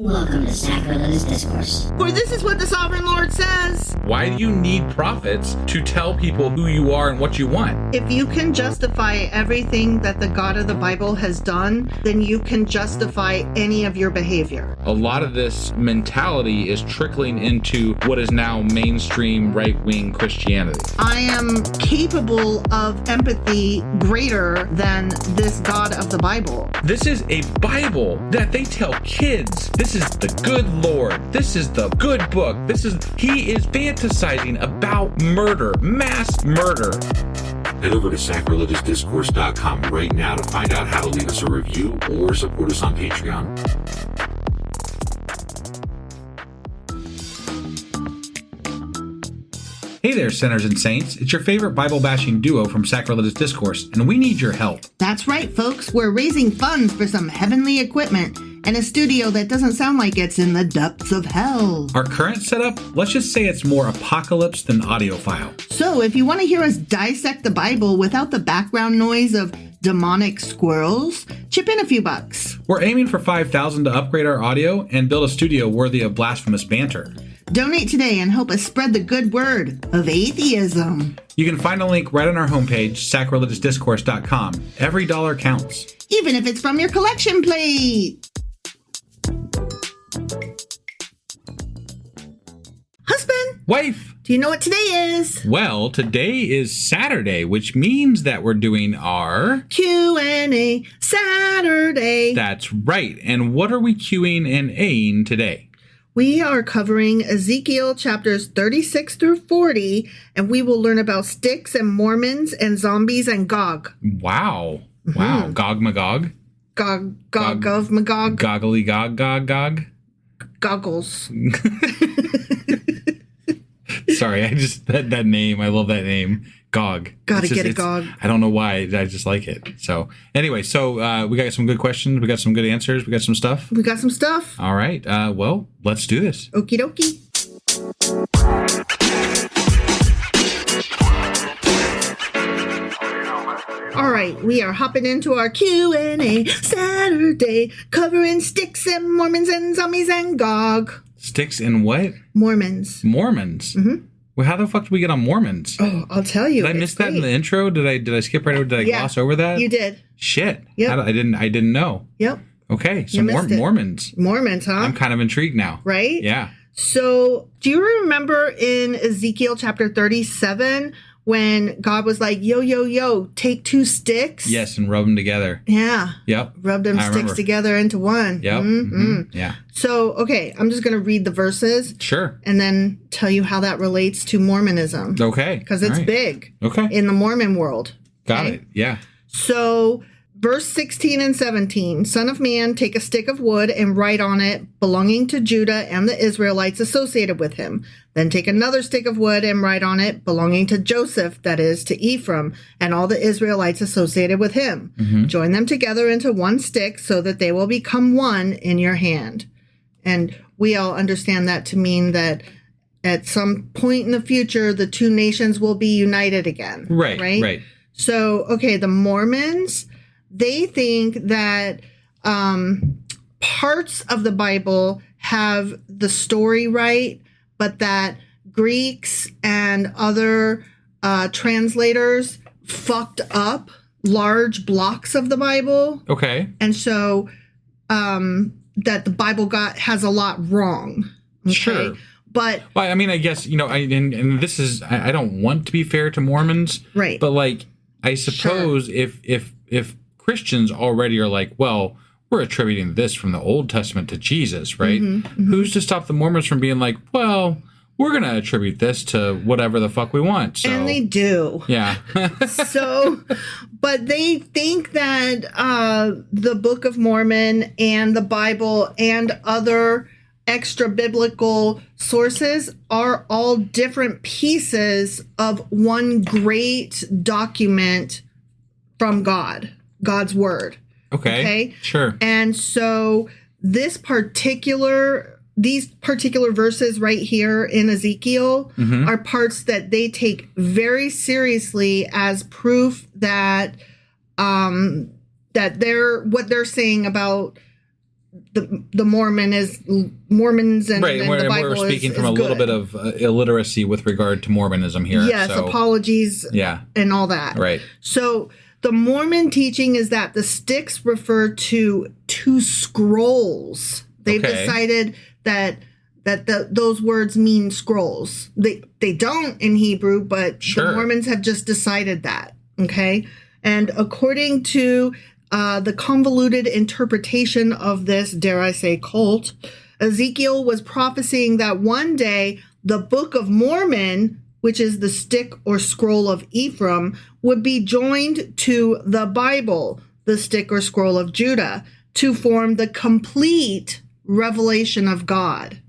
Welcome to Sacrilegious Discourse. For this is what the Sovereign Lord says. Why do you need prophets to tell people who you are and what you want? If you can justify everything that the God of the Bible has done, then you can justify any of your behavior. A lot of this mentality is trickling into what is now mainstream right-wing Christianity. I am capable of empathy greater than this God of the Bible. This is a Bible that they tell kids. This is the good Lord. This is the good book. He is fantasizing about murder, mass murder. Head over to sacrilegiousdiscourse.com right now to find out how to leave us a review or support us on Patreon. Hey there, sinners and saints. It's your favorite Bible-bashing duo from Sacrilegious Discourse, and we need your help. That's right, folks. We're raising funds for some heavenly equipment and a studio that doesn't sound like it's in the depths of hell. Our current setup, let's just say it's more apocalypse than audiophile. So if you want to hear us dissect the Bible without the background noise of demonic squirrels, chip in a few bucks. We're aiming for $5,000 to upgrade our audio and build a studio worthy of blasphemous banter. Donate today and help us spread the good word of atheism. You can find a link right on our homepage, sacrilegiousdiscourse.com. Every dollar counts. Even if it's from your collection plate. Husband! Wife! Do you know what today is? Well, today is Saturday, which means that we're doing our Q&A Saturday. That's right. And what are we Qing and Aing today? We are covering Ezekiel Chapters 36 through 40, and we will learn about sticks and Mormons and zombies and Gog. Wow. Wow. Gog Magog? Gog of Magog. Goggly Gog Gog? Goggles. Sorry, that name, I love that name. Gog. Gotta get a Gog. I don't know why, I just like it. So anyway, we got some good questions, we got some good answers, we got some stuff. All right, well, let's do this. Okie dokie. All right, we are hopping into our Q&A Saturday, covering sticks and Mormons and zombies and Gog. Sticks and what? Mormons. Mm-hmm. Well, how the fuck did we get on Mormons? Oh, I'll tell you. Did I miss that in the intro? Did I skip right over? Did I gloss over that? You did. Shit. Yep. I didn't know. Yep. Okay, so Mormons. Mormons, huh? I'm kind of intrigued now. Right? Yeah. So, do you remember in Ezekiel chapter 37 when God was like, yo, take two sticks? Yes, and rub them together. Yeah. Yep. Rub them sticks together into one. Yep. Mm-hmm. Yeah. So, okay, I'm just going to read the verses. Sure. And then tell you how that relates to Mormonism. Okay. Because it's big. Okay. In the Mormon world. Got it. Yeah. So, verse 16 and 17, Son of man, take a stick of wood and write on it, belonging to Judah and the Israelites associated with him. Then take another stick of wood and write on it, belonging to Joseph, that is, to Ephraim, and all the Israelites associated with him. Mm-hmm. Join them together into one stick so that they will become one in your hand. And we all understand that to mean that at some point in the future, the two nations will be united again. Right. So, okay, the Mormons, they think that parts of the Bible have the story right, but that Greeks and other translators fucked up large blocks of the Bible. Okay. And so that the Bible has a lot wrong. Okay? Sure. But well, I mean, I guess, and this is, I don't want to be fair to Mormons. Right. But like, I suppose if Christians already are like, well, we're attributing this from the Old Testament to Jesus, right? Mm-hmm. Who's to stop the Mormons from being like, well, we're going to attribute this to whatever the fuck we want. So. And they do. Yeah. But they think that the Book of Mormon and the Bible and other extra biblical sources are all different pieces of one great document from God's word. Okay. Sure. And so these particular verses right here in Ezekiel are parts that they take very seriously as proof that what they're saying about the Mormons and, right. and We're, the Bible we're speaking is from a little good. bit of illiteracy with regard to Mormonism here. Yes, so, apologies and all that. Right. So the Mormon teaching is that the sticks refer to two scrolls. They've decided that those words mean scrolls. They don't in Hebrew, but the Mormons have just decided that. Okay. And according to the convoluted interpretation of this, dare I say, cult, Ezekiel was prophesying that one day the Book of Mormon, which is the stick or scroll of Ephraim, would be joined to the Bible, the stick or scroll of Judah, to form the complete revelation of God.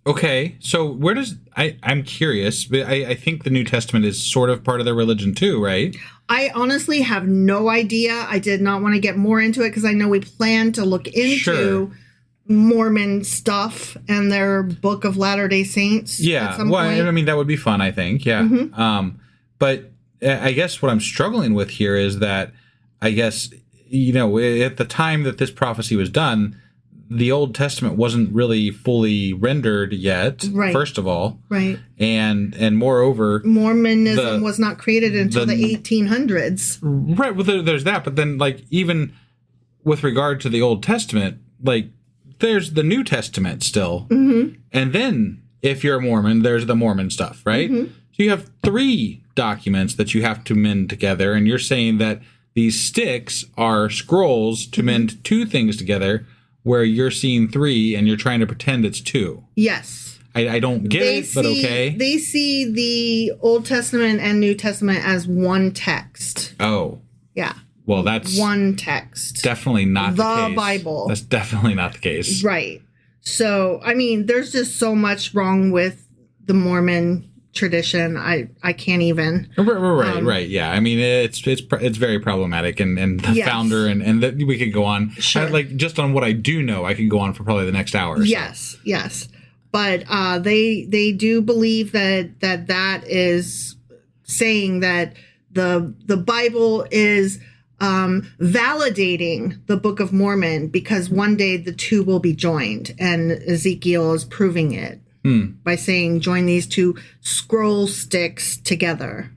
Okay, so where does I'm curious, but I think the New Testament is sort of part of their religion too, right? I honestly have no idea. I did not want to get more into it because I know we plan to look into Mormon stuff and their Book of Latter-day Saints. Yeah, at some well, point. I mean that would be fun, I think. Yeah, but I guess what I'm struggling with here is that I guess at the time that this prophecy was done, the Old Testament wasn't really fully rendered yet, first of all. Right. And moreover, Mormonism was not created until the 1800s. Right. Well, there's that. But then, like, even with regard to the Old Testament, like, there's the New Testament still. Mm-hmm. And then, if you're a Mormon, there's the Mormon stuff, right? Mm-hmm. So you have 3 documents that you have to mend together. And you're saying that these sticks are scrolls to mend 2 things together, where you're seeing 3 and you're trying to pretend it's 2. Yes. I don't get it, but okay. They see the Old Testament and New Testament as one text. Oh. Yeah. Well, that's one text. Definitely not the case. The Bible. That's definitely not the case. Right. So, I mean, there's just so much wrong with the Mormon tradition. I can't even. Right. Yeah. I mean, it's very problematic, and the founder and that we could go on. Sure. Like just on what I do know, I can go on for probably the next hour. Yes. But they do believe that is saying that the Bible is validating the Book of Mormon because one day the 2 will be joined, and Ezekiel is proving it. By saying join these 2 scroll sticks together.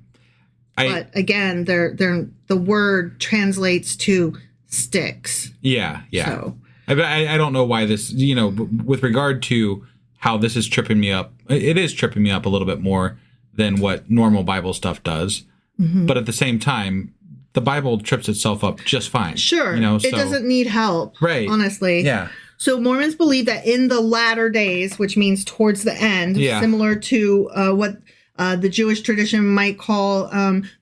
But again, the word translates to sticks. Yeah. So, I don't know why this, with regard to how this is tripping me up, it is tripping me up a little bit more than what normal Bible stuff does. Mm-hmm. But at the same time, the Bible trips itself up just fine. Sure. It doesn't need help. Right. Honestly. Yeah. So Mormons believe that in the latter days, which means towards the end, similar to what the Jewish tradition might call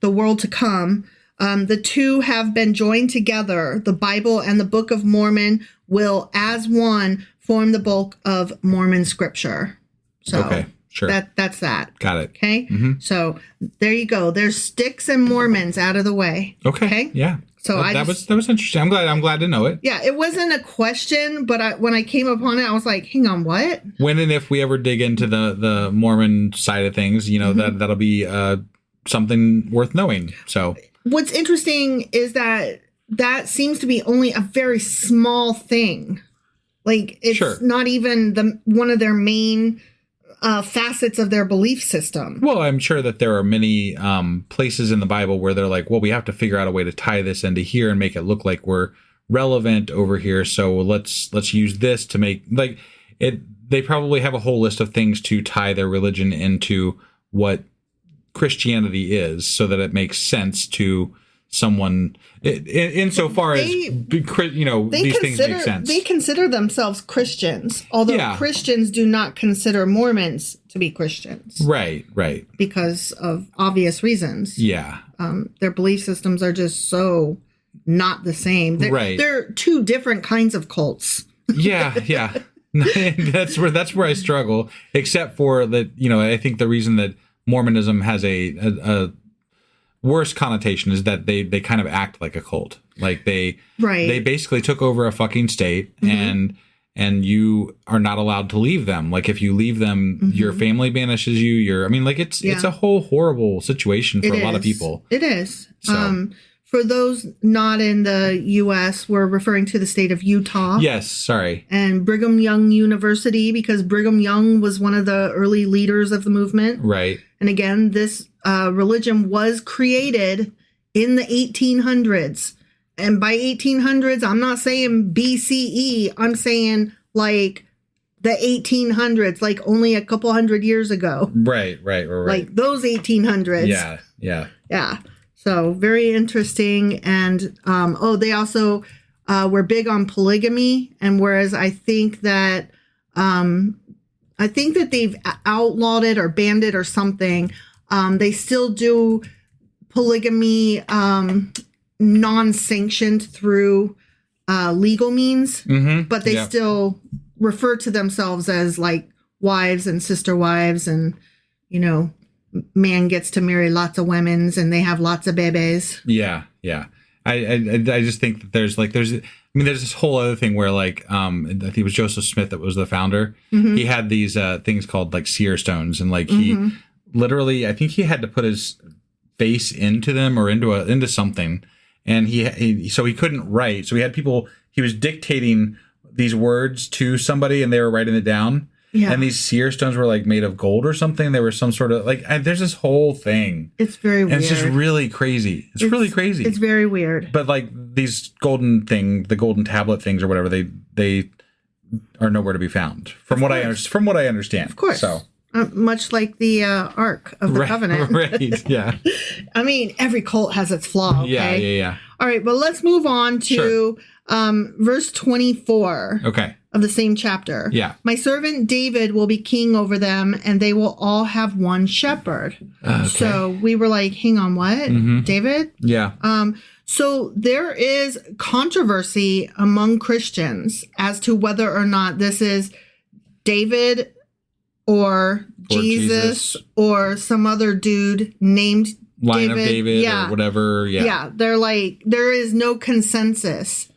the world to come, the 2 have been joined together. The Bible and the Book of Mormon will, as one, form the bulk of Mormon scripture. So okay, sure. That's that. Got it. Okay. Mm-hmm. So there you go. There's sticks and Mormons out of the way. Okay. Yeah. So that was interesting. I'm glad to know it. Yeah, it wasn't a question, but when I came upon it, I was like, "Hang on, what?" When and if we ever dig into the Mormon side of things, that'll be something worth knowing. So what's interesting is that seems to be only a very small thing. Like it's not even one of their main facets of their belief system. Well, I'm sure that there are many places in the Bible where they're like, well, we have to figure out a way to tie this into here and make it look like we're relevant over here. So let's use this to make like it. They probably have a whole list of things to tie their religion into what Christianity is, so that it makes sense to someone insofar as these things make sense. They consider themselves Christians, although Christians do not consider Mormons to be Christians. Right. Because of obvious reasons. Yeah. Their belief systems are just so not the same. They're 2 different kinds of cults. Yeah. That's where I struggle, except for that, I think the reason that Mormonism has a worse connotation is that they kind of act like a cult. Like they basically took over a fucking state, and you are not allowed to leave them. Like if you leave them, your family banishes you. It's a whole horrible situation for a lot of people. It is. So. For those not in the U.S., we're referring to the state of Utah. Yes, sorry. And Brigham Young University, because Brigham Young was one of the early leaders of the movement. Right. And again, this religion was created in the 1800s. And by 1800s, I'm not saying BCE. I'm saying like the 1800s, like only a couple hundred years ago. Right. Like those 1800s. Yeah. So very interesting. And, they also were big on polygamy. And whereas I think that they've outlawed it or banned it or something, they still do polygamy non-sanctioned through legal means, but they still refer to themselves as like wives and sister wives, and man gets to marry lots of women's and they have lots of babies. Yeah. I just think that there's this whole other thing where like I think it was Joseph Smith that was the founder. He had these things called like seer stones, and like he literally, I think he had to put his face into them or into something, and so he couldn't write. So he had people. He was dictating these words to somebody, and they were writing it down. Yeah. And these seer stones were like made of gold or something. They were some sort of like, there's this whole thing. It's very weird. And it's just really crazy. It's really crazy. It's very weird. But like these the golden tablet things or whatever, they are nowhere to be found from what I understand. Of course. So much like the Ark of the Covenant. Right. Yeah. I mean, every cult has its flaw. Okay? Yeah. All right, but let's move on to verse 24. Okay. Of the same chapter. Yeah. My servant David will be king over them, and they will all have one shepherd. Okay. So we were like, hang on, what? David? Yeah. So there is controversy among Christians as to whether or not this is David or Jesus or some other dude named Line David. of David or whatever. Yeah. Yeah. They're like, there is no consensus.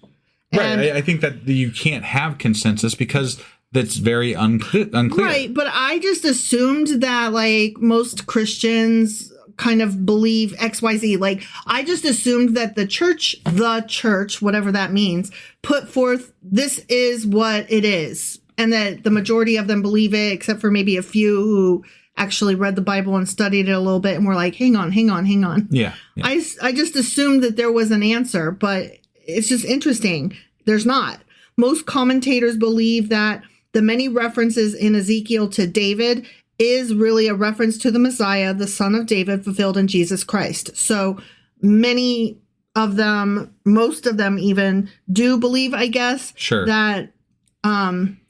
Right. I think that you can't have consensus because that's very unclear. Right. But I just assumed that like most Christians kind of believe XYZ. Like I just assumed that the church, whatever that means, put forth, this is what it is. And that the majority of them believe it, except for maybe a few who actually read the Bible and studied it a little bit and were like, hang on. Yeah. I just assumed that there was an answer, but it's just interesting. There's not. Most commentators believe that the many references in Ezekiel to David is really a reference to the Messiah, the son of David, fulfilled in Jesus Christ. So many of them, most of them even, do believe, I guess, that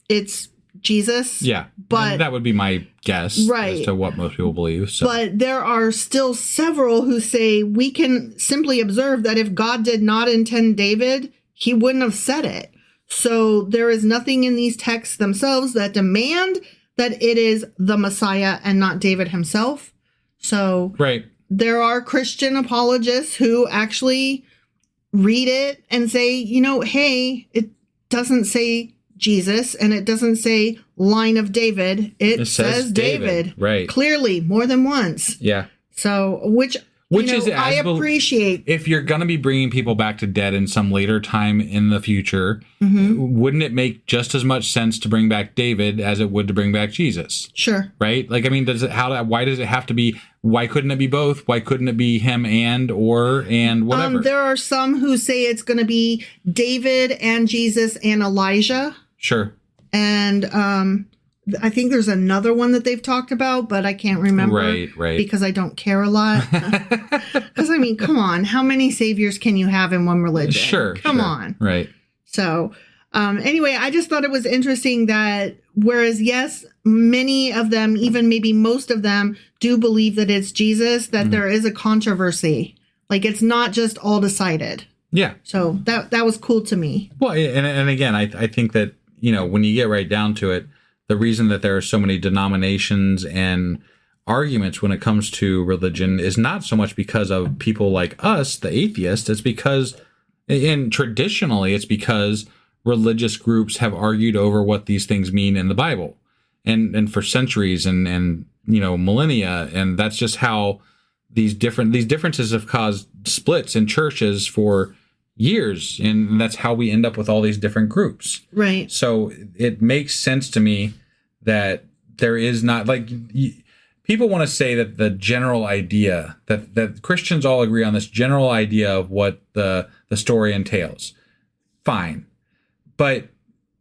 it's Jesus. Yeah. But and that would be my guess as to what most people believe. So. But there are still several who say we can simply observe that if God did not intend David, he wouldn't have said it. So there is nothing in these texts themselves that demand that it is the Messiah and not David himself. So there are Christian apologists who actually read it and say, hey, it doesn't say Jesus and it doesn't say line of David. It says David. Right. Clearly, more than once. Yeah. So, which is I appreciate. If you're going to be bringing people back to dead in some later time in the future, wouldn't it make just as much sense to bring back David as it would to bring back Jesus? Sure. Right? Like, I mean, why does it have to be, why couldn't it be both? Why couldn't it be him and whatever? There are some who say it's going to be David and Jesus and Elijah. Sure. And I think there's another one that they've talked about, but I can't remember. Right. Because I don't care a lot. Because, I mean, come on. How many saviors can you have in one religion? Sure. Come on. Right. So, anyway, I just thought it was interesting that whereas, yes, many of them, even maybe most of them, do believe that it's Jesus, that there is a controversy. Like, it's not just all decided. Yeah. So that was cool to me. Well, and again, I think that, when you get right down to it, the reason that there are so many denominations and arguments when it comes to religion is not so much because of people like us, the atheists. It's because, and traditionally, it's because religious groups have argued over what these things mean in the Bible, and for centuries and millennia, and that's just how these differences have caused splits in churches for years, and that's how we end up with all these different groups. Right. So it makes sense to me that there is not people want to say that the general idea that Christians all agree on this general idea of what the story entails. Fine. But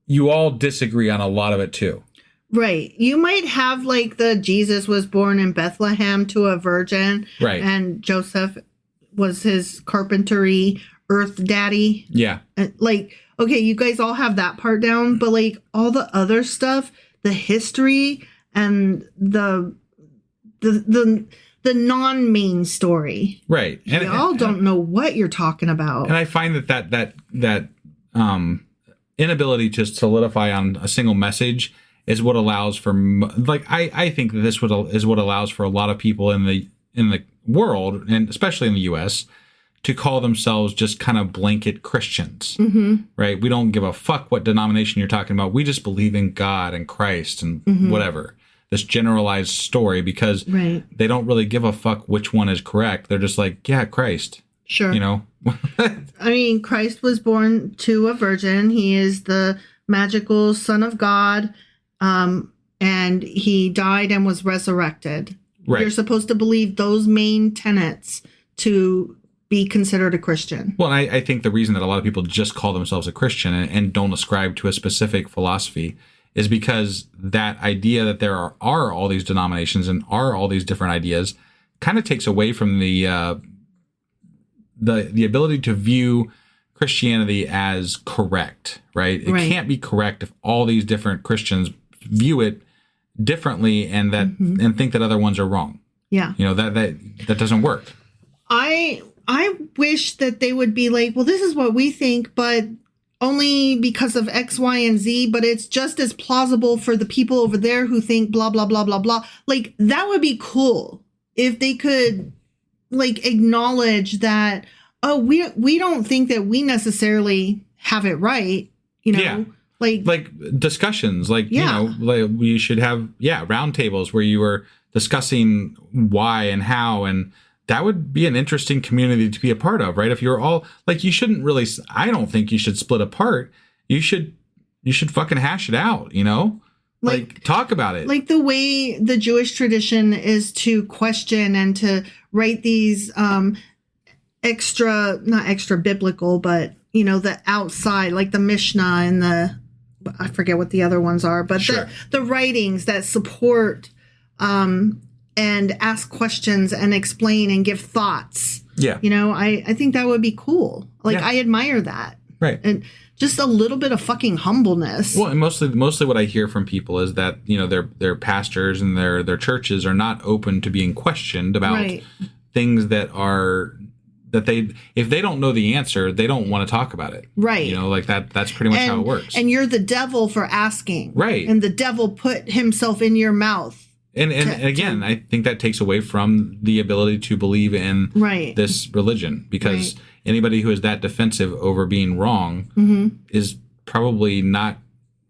you all disagree on a lot of it too. Right. You might have like the Jesus was born in Bethlehem to a virgin. Right. And Joseph was his carpentry earth daddy. Yeah. Like, okay, you guys all have that part down, but like all the other stuff, the history and the non-main story. Right. And y'all don't know what you're talking about. And I find that inability to solidify on a single message is what allows for, like, I think that this is what allows for a lot of people in the world, and especially in the U.S., to call themselves just kind of blanket Christians, right? We don't give a fuck what denomination you're talking about. We just believe in God and Christ and whatever. This generalized story, because they don't really give a fuck which one is correct. They're just like, yeah, Christ. Sure. You know? I mean, Christ was born to a virgin. He is the magical Son of God. And he died and was resurrected. Right. You're supposed to believe those main tenets to be considered a Christian. Well, I think the reason that a lot of people just call themselves a Christian and don't ascribe to a specific philosophy is because that idea that there are all these denominations and are all these different ideas kind of takes away from the ability to view Christianity as correct, right? It can't be correct if all these different Christians view it differently and and think that other ones are wrong. Yeah. You know, that doesn't work. I wish that they would be like, well, this is what we think, but only because of X, Y, and Z, but it's just as plausible for the people over there who think blah, blah, blah, blah, blah. Like, that would be cool if they could, like, acknowledge that, oh, we don't think that we necessarily have it right, you know? Yeah. Like discussions, like, you know, like we should have, roundtables where you are discussing why and how, and that would be an interesting community to be a part of, right? If you're all like, you shouldn't really, I don't think you should split apart. You should fucking hash it out, you know? Like talk about it. Like the way the Jewish tradition is to question and to write these not extra biblical, but, you know, the outside, like the Mishnah and I forget what the other ones are, but the writings that support and ask questions and explain and give thoughts. Yeah. You know, I think that would be cool. Like, I admire that. Right. And just a little bit of fucking humbleness. Well, and mostly what I hear from people is that, you know, their pastors and their churches are not open to being questioned about things that if they don't know the answer, they don't want to talk about it. Right. You know, like that's pretty much how it works. And you're the devil for asking. Right. And the devil put himself in your mouth. And again, I think that takes away from the ability to believe in this religion, because anybody who is that defensive over being wrong is probably not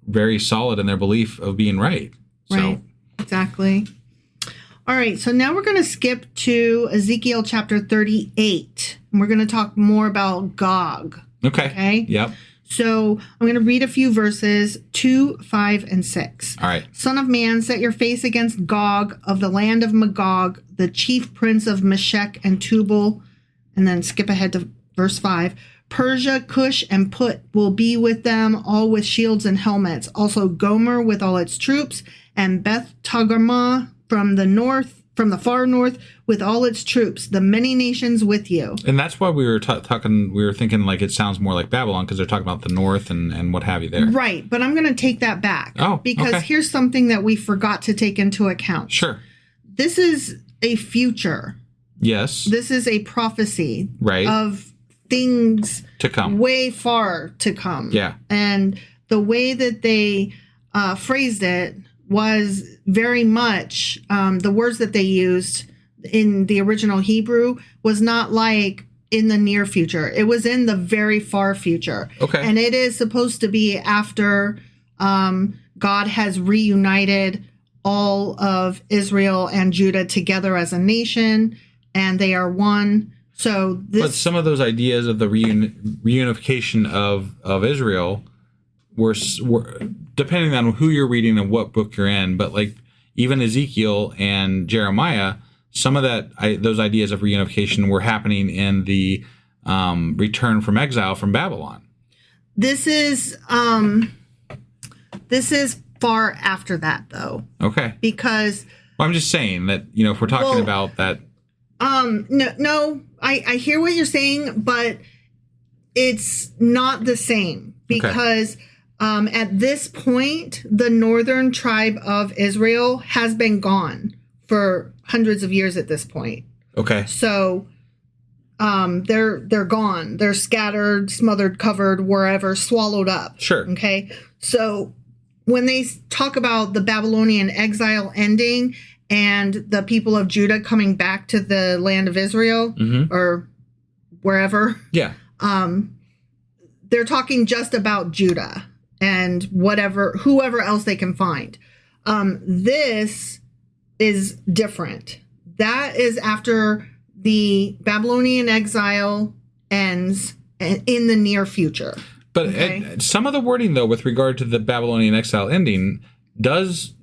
very solid in their belief of being right. Right. Exactly. All right. So now we're going to skip to Ezekiel chapter 38. And we're going to talk more about Gog. Okay. Yep. So I'm going to read a few verses, 2, 5, and 6. All right. Son of man, set your face against Gog of the land of Magog, the chief prince of Meshech and Tubal. And then skip ahead to verse 5. Persia, Cush, and Put will be with them, all with shields and helmets. Also Gomer with all its troops, and Beth Togarmah from the far north with all its troops, the many nations with you. And that's why we were thinking like it sounds more like Babylon, because they're talking about the north and what have you there. Right, but I'm going to take that back. Oh, because here's something that we forgot to take into account. Sure. This is a future. Yes. This is a prophecy. Right. Of things to come. Way far to come. Yeah. And the way that they phrased it was very much the words that they used in the original Hebrew was not like in the near future. It was in the very far future. Okay. And it is supposed to be after God has reunited all of Israel and Judah together as a nation. and they are one. So but some of those ideas of the reunification of Israel were depending on who you're reading and what book you're in, but like even Ezekiel and Jeremiah, some of those ideas of reunification were happening in the return from exile from Babylon. This is far after that, though. Okay. Because I'm just saying that, if we're talking about that. No, I hear what you're saying, but it's not the same because at this point, the northern tribe of Israel has been gone for hundreds of years at this point. Okay. So they're gone. They're scattered, smothered, covered, wherever, swallowed up. Sure. Okay. So when they talk about the Babylonian exile ending and the people of Judah coming back to the land of Israel or wherever, they're talking just about Judah and whoever else they can find. This is different. That is after the Babylonian exile ends in the near future. But some of the wording, though, with regard to the Babylonian exile ending does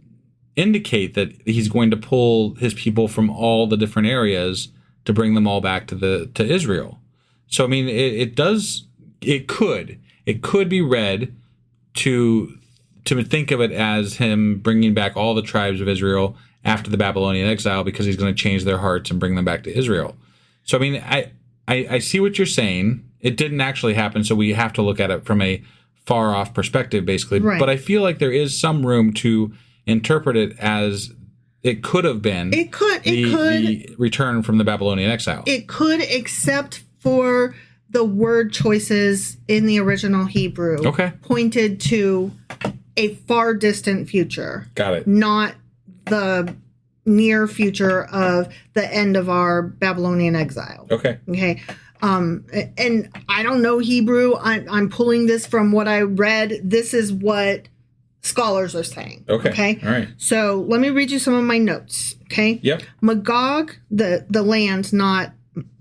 indicate that he's going to pull his people from all the different areas to bring them all back to Israel. So, I mean, it could be read to think of it as him bringing back all the tribes of Israel after the Babylonian exile because he's going to change their hearts and bring them back to Israel. So, I mean, I see what you're saying. It didn't actually happen, so we have to look at it from a far-off perspective, basically. Right. But I feel like there is some room to interpret it as it could have been the return from the Babylonian exile. It could, except for the word choices in the original Hebrew pointed to a far distant future. Got it. Not the near future of the end of our Babylonian exile. Okay. And I don't know Hebrew. I'm pulling this from what I read. This is what scholars are saying. Okay. All right. So let me read you some of my notes. Okay. Yep. Magog, the land, not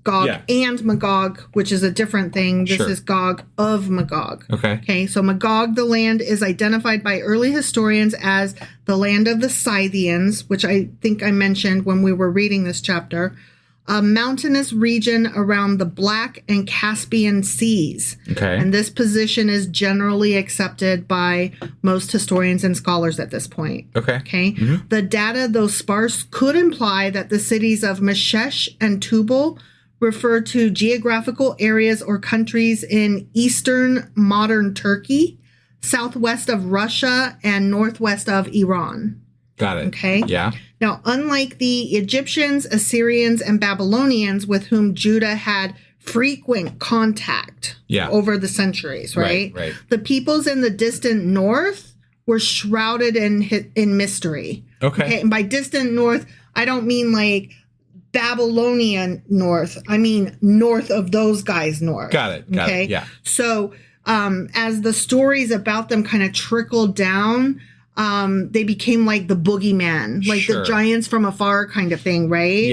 Gog and Magog, which is a different thing. This is Gog of Magog. Okay. So Magog, the land, is identified by early historians as the land of the Scythians, which I think I mentioned when we were reading this chapter. A mountainous region around the Black and Caspian Seas. Okay. And this position is generally accepted by most historians and scholars at this point. Okay. Mm-hmm. The data, though sparse, could imply that the cities of Meshesh and Tubal refer to geographical areas or countries in eastern modern Turkey, southwest of Russia, and northwest of Iran. Got it. Okay. Yeah. Now, unlike the Egyptians, Assyrians, and Babylonians with whom Judah had frequent contact over the centuries, right? Right. The peoples in the distant north were shrouded in mystery. Okay. And by distant north, I don't mean like Babylonian north. I mean north of those guys' north. Got it. Yeah. So as the stories about them kind of trickled down, they became like the boogeyman, like the giants from afar kind of thing, right?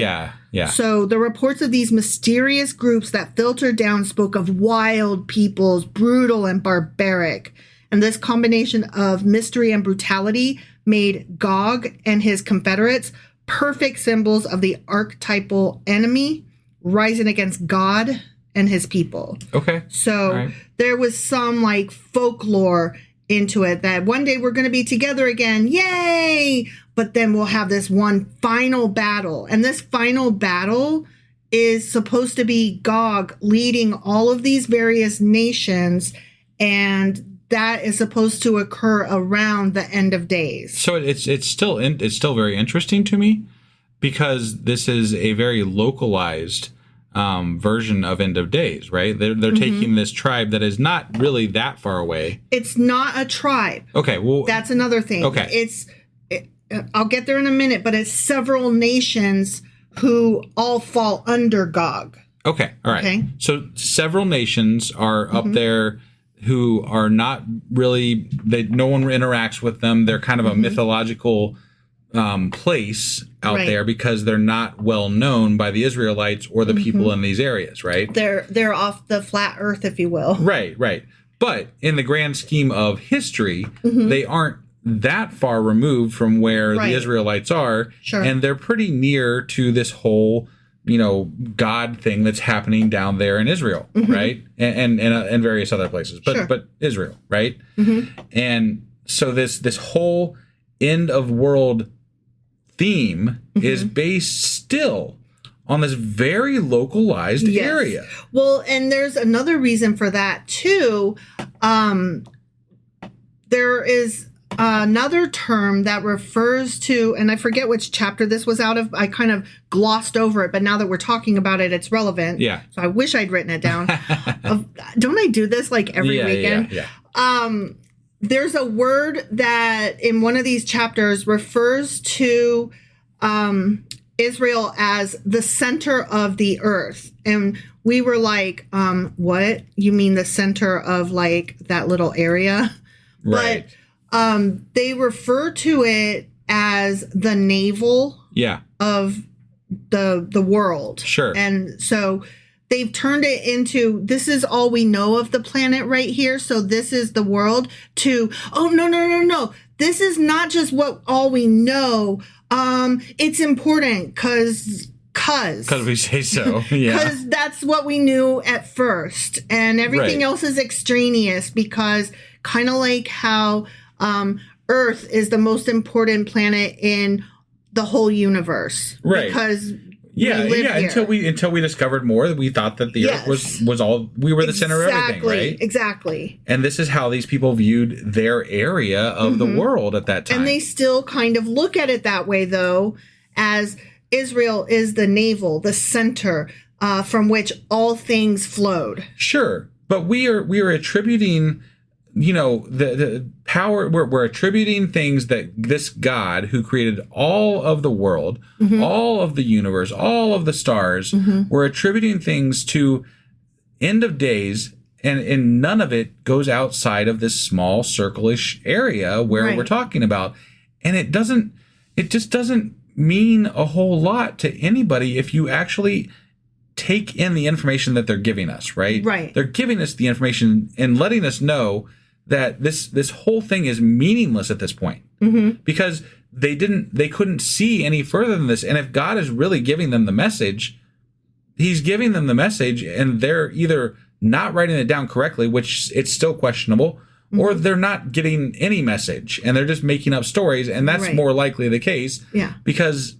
Yeah. So the reports of these mysterious groups that filtered down spoke of wild peoples, brutal and barbaric. And this combination of mystery and brutality made Gog and his confederates perfect symbols of the archetypal enemy rising against God and his people. Okay. So there was some like folklore into it that one day we're going to be together again. Yay! But then we'll have this one final battle. And this final battle is supposed to be Gog leading all of these various nations, and that is supposed to occur around the end of days. So it's still very interesting to me because this is a very localized version of end of days, right? They're taking this tribe that is not really that far away. It's not a tribe. Okay, well, that's another thing. Okay, I'll get there in a minute, but it's several nations who all fall under Gog. Okay, all right. Okay. So several nations are up there who are not really, no one interacts with them. They're kind of a mythological place out Right. there because they're not well known by the Israelites or the people in these areas, right? They're off the flat earth, if you will. Right. But in the grand scheme of history, they aren't that far removed from where Right. the Israelites are. Sure. And they're pretty near to this whole, God thing that's happening down there in Israel, right? And various other places, but Israel, right? And so this whole end of world theme is based still on this very localized area. Well, and there's another reason for that too. There is another term that refers to, and I forget which chapter this was out of. I kind of glossed over it, but now that we're talking about it, it's relevant. Yeah. So I wish I'd written it down. Don't I do this like every weekend? Yeah. There's a word that in one of these chapters refers to Israel as the center of the earth. And we were like, what? You mean the center of like that little area? Right. But they refer to it as the navel of the world. Sure. And so they've turned it into, this is all we know of the planet right here. So this is the world to, oh, no. This is not just what all we know. It's important because we say so. Yeah. Because that's what we knew at first. And everything else is extraneous because kind of like how Earth is the most important planet in the whole universe. Right. Because Yeah, we live here. until we discovered more, we thought that the Earth was all, we were the center of everything, right? Exactly. And this is how these people viewed their area of the world at that time. And they still kind of look at it that way, though, as Israel is the navel, the center from which all things flowed. Sure, but we are attributing, the power. We're attributing things that this God who created all of the world, all of the universe, all of the stars, we're attributing things to end of days, and none of it goes outside of this small circle-ish area where we're talking about, and it just doesn't mean a whole lot to anybody if you actually take in the information that they're giving us, right? Right. They're giving us the information and letting us know that this whole thing is meaningless at this point because they couldn't see any further than this. And if God is really giving them the message, he's giving them the message and they're either not writing it down correctly, which it's still questionable, or they're not getting any message and they're just making up stories. And that's more likely the case because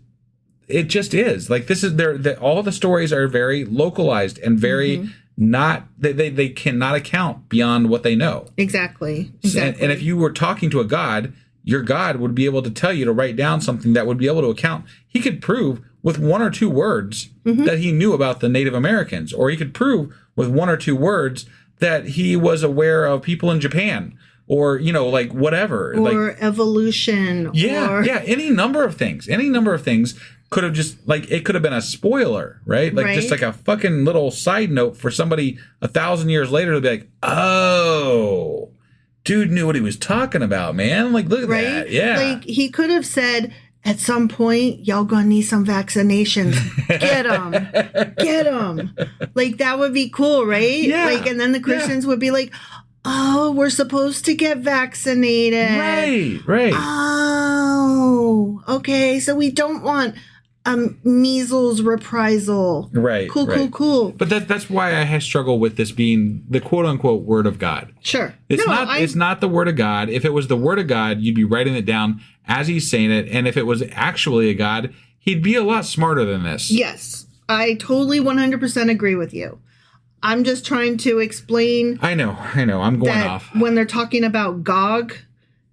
it just is like, this is all the stories are very localized and very not, they cannot account beyond what they know. Exactly. And if you were talking to a God, your God would be able to tell you to write down something that would be able to account. He could prove with one or two words that he knew about the Native Americans, or he could prove with one or two words that he was aware of people in Japan, or, like whatever. Or evolution. Yeah, any number of things. Could have just, it could have been a spoiler, right? Just like a fucking little side note for somebody 1,000 years later to be like, oh, dude knew what he was talking about, man. Look at that. Yeah. He could have said, at some point, y'all gonna need some vaccinations. Get them. That would be cool, right? Yeah. And then the Christians would be like, oh, we're supposed to get vaccinated. Right. Oh, okay. So we don't want measles reprisal. Right. Cool. But that's why I struggle with this being the quote unquote word of God. Sure. It's not the word of God. If it was the word of God, you'd be writing it down as he's saying it. And if it was actually a God, he'd be a lot smarter than this. Yes. I totally 100% agree with you. I'm just trying to explain. I know. I'm going off. When they're talking about Gog,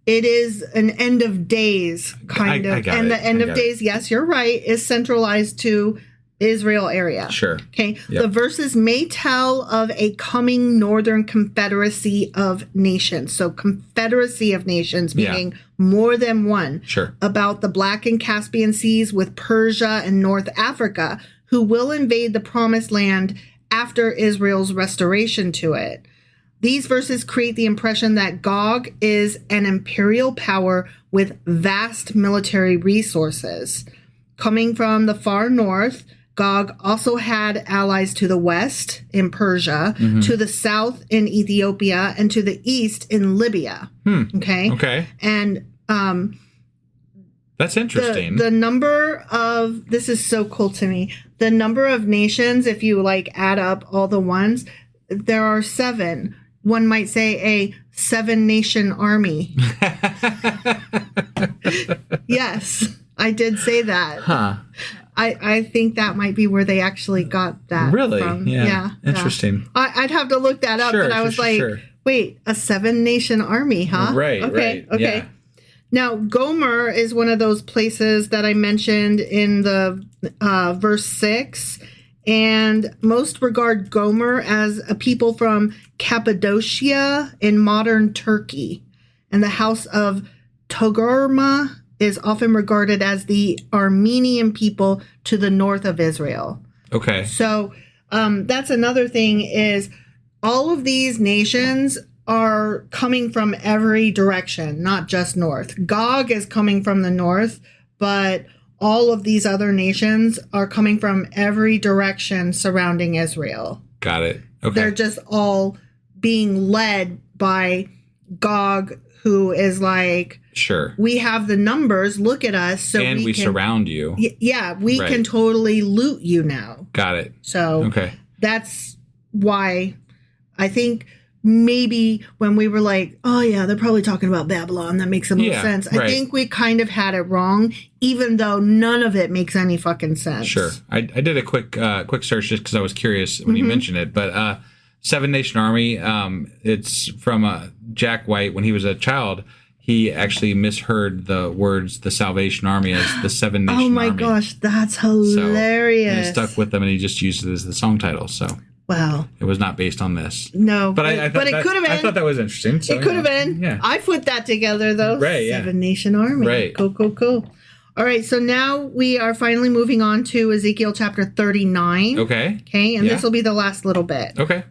it is an end of days kind of. And the end of days, yes, you're right, is centralized to Israel area. Sure. Okay. Yep. The verses may tell of a coming northern confederacy of nations. So confederacy of nations, meaning more than one. Sure. About the Black and Caspian seas with Persia and North Africa, who will invade the promised land after Israel's restoration to it. These verses create the impression that Gog is an imperial power with vast military resources. Coming from the far north, Gog also had allies to the west in Persia, to the south in Ethiopia, and to the east in Libya. Okay. And that's interesting. The number of, this is so cool to me, the number of nations, if you like add up all the ones, there are 7. One might say a 7-nation army. Yes, I did say that. Huh. I think that might be where they actually got that really from. Yeah. Interesting. I'd have to look that up, but I was wait, a 7-nation army, huh? Right. Okay. Yeah. Now, Gomer is one of those places that I mentioned in the verse 6, and most regard Gomer as a people from Cappadocia in modern Turkey, and the house of Togarmah is often regarded as the Armenian people to the north of Israel. Okay. So that's another thing is all of these nations are coming from every direction, not just north. Gog is coming from the north, but all of these other nations are coming from every direction surrounding Israel. Got it. Okay. They're just all being led by Gog, who is like, sure, we have the numbers, look at us. So and we can surround you. Yeah, we can totally loot you now. Got it. So okay, that's why I think maybe when we were like, oh yeah, they're probably talking about Babylon, that makes the most sense. I think we kind of had it wrong, even though none of it makes any fucking sense. Sure. I did a quick search just because I was curious when you mentioned it, but 7-Nation Army, it's from Jack White. When he was a child, he actually misheard the words "the Salvation Army" as the 7-Nation Army. Oh my gosh, that's hilarious! So, and it stuck with him, and he just used it as the song title. So wow, it was not based on this. No, but I thought it could have been. I thought that was interesting. So, it could have been. Yeah, I put that together though. Right. 7-Nation Army. Right. Cool. All right, so now we are finally moving on to Ezekiel chapter 39. Okay. And this will be the last little bit. Okay.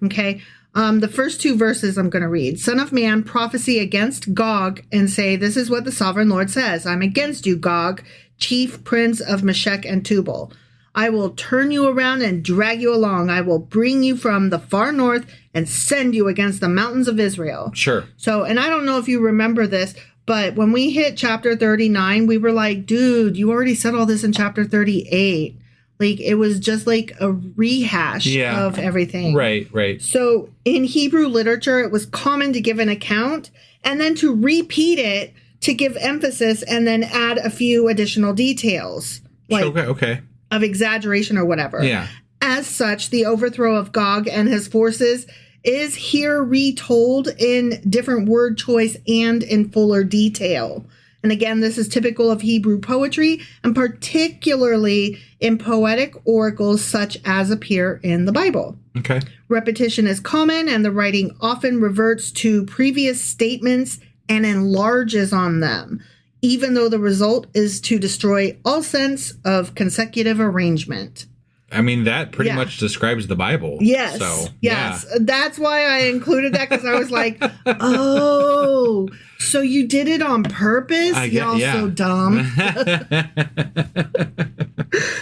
The first 2 verses I'm going to read. Son of man, prophecy against Gog and say, this is what the sovereign Lord says. I'm against you, Gog, chief prince of Meshech and Tubal. I will turn you around and drag you along. I will bring you from the far north and send you against the mountains of Israel. Sure. So, and I don't know if you remember this, but when we hit chapter 39, we were like, dude, you already said all this in chapter 38. Like, it was just like a rehash of everything. Right. So in Hebrew literature, it was common to give an account and then to repeat it to give emphasis and then add a few additional details. Like okay. Of exaggeration or whatever. Yeah. As such, the overthrow of Gog and his forces is here retold in different word choice and in fuller detail. And again, this is typical of Hebrew poetry, and particularly in poetic oracles such as appear in the Bible. Okay. Repetition is common, and the writing often reverts to previous statements and enlarges on them, even though the result is to destroy all sense of consecutive arrangement. I mean, that pretty much describes the Bible. Yes. So, yes. Yeah. That's why I included that, because I was like, oh, so you did it on purpose? Y'all so dumb.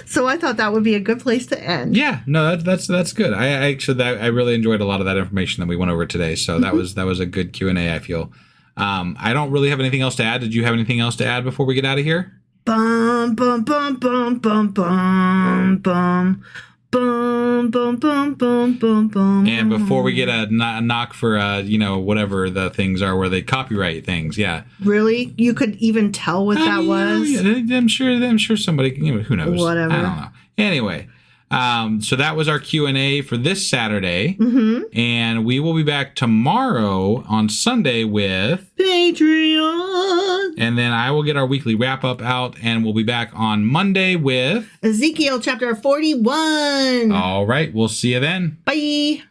So I thought that would be a good place to end. Yeah. No, that's good. I really enjoyed a lot of that information that we went over today. So that was a good Q&A, I feel. I don't really have anything else to add. Did you have anything else to add before we get out of here? Bum bum bum bum bum bum bum bum bum bum bum bum bum. And before we get a knock for whatever the things are where they copyright things, Really? You could even tell what that was? I'm sure somebody, who knows? Whatever. I don't know. Anyway, so that was our Q&A for this Saturday. Mm-hmm. And we will be back tomorrow on Sunday with Patreon. And then I will get our weekly wrap-up out, and we'll be back on Monday with Ezekiel chapter 41. All right. We'll see you then. Bye.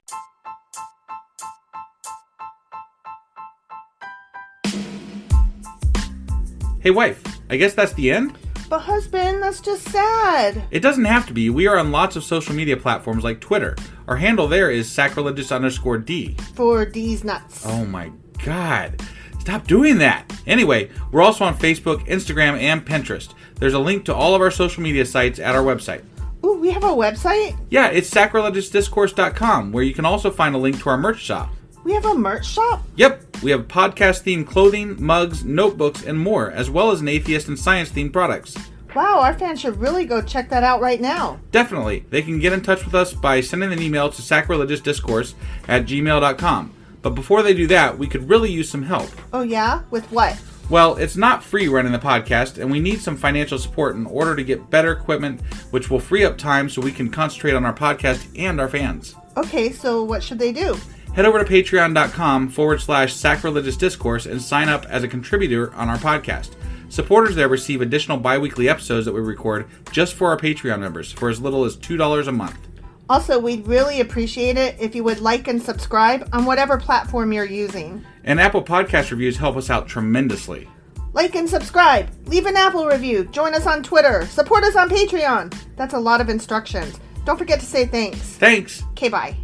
Hey, wife. I guess that's the end? But husband, that's just sad. It doesn't have to be. We are on lots of social media platforms like Twitter. Our handle there is sacrilegious_D. For D's nuts. Oh my God. Stop doing that. Anyway, we're also on Facebook, Instagram, and Pinterest. There's a link to all of our social media sites at our website. Ooh, we have a website? Yeah, it's sacrilegiousdiscourse.com, where you can also find a link to our merch shop. We have a merch shop? Yep, we have podcast-themed clothing, mugs, notebooks, and more, as well as an atheist and science-themed products. Wow, our fans should really go check that out right now. Definitely. They can get in touch with us by sending an email to sacrilegiousdiscourse@gmail.com. But before they do that, we could really use some help. Oh yeah? With what? Well, it's not free running the podcast, and we need some financial support in order to get better equipment, which will free up time so we can concentrate on our podcast and our fans. Okay, so what should they do? Head over to patreon.com/sacrilegiousdiscourse and sign up as a contributor on our podcast. Supporters there receive additional bi-weekly episodes that we record just for our Patreon members for as little as $2 a month. Also, we'd really appreciate it if you would like and subscribe on whatever platform you're using. And Apple Podcast reviews help us out tremendously. Like and subscribe. Leave an Apple review. Join us on Twitter. Support us on Patreon. That's a lot of instructions. Don't forget to say thanks. Thanks. Okay, bye.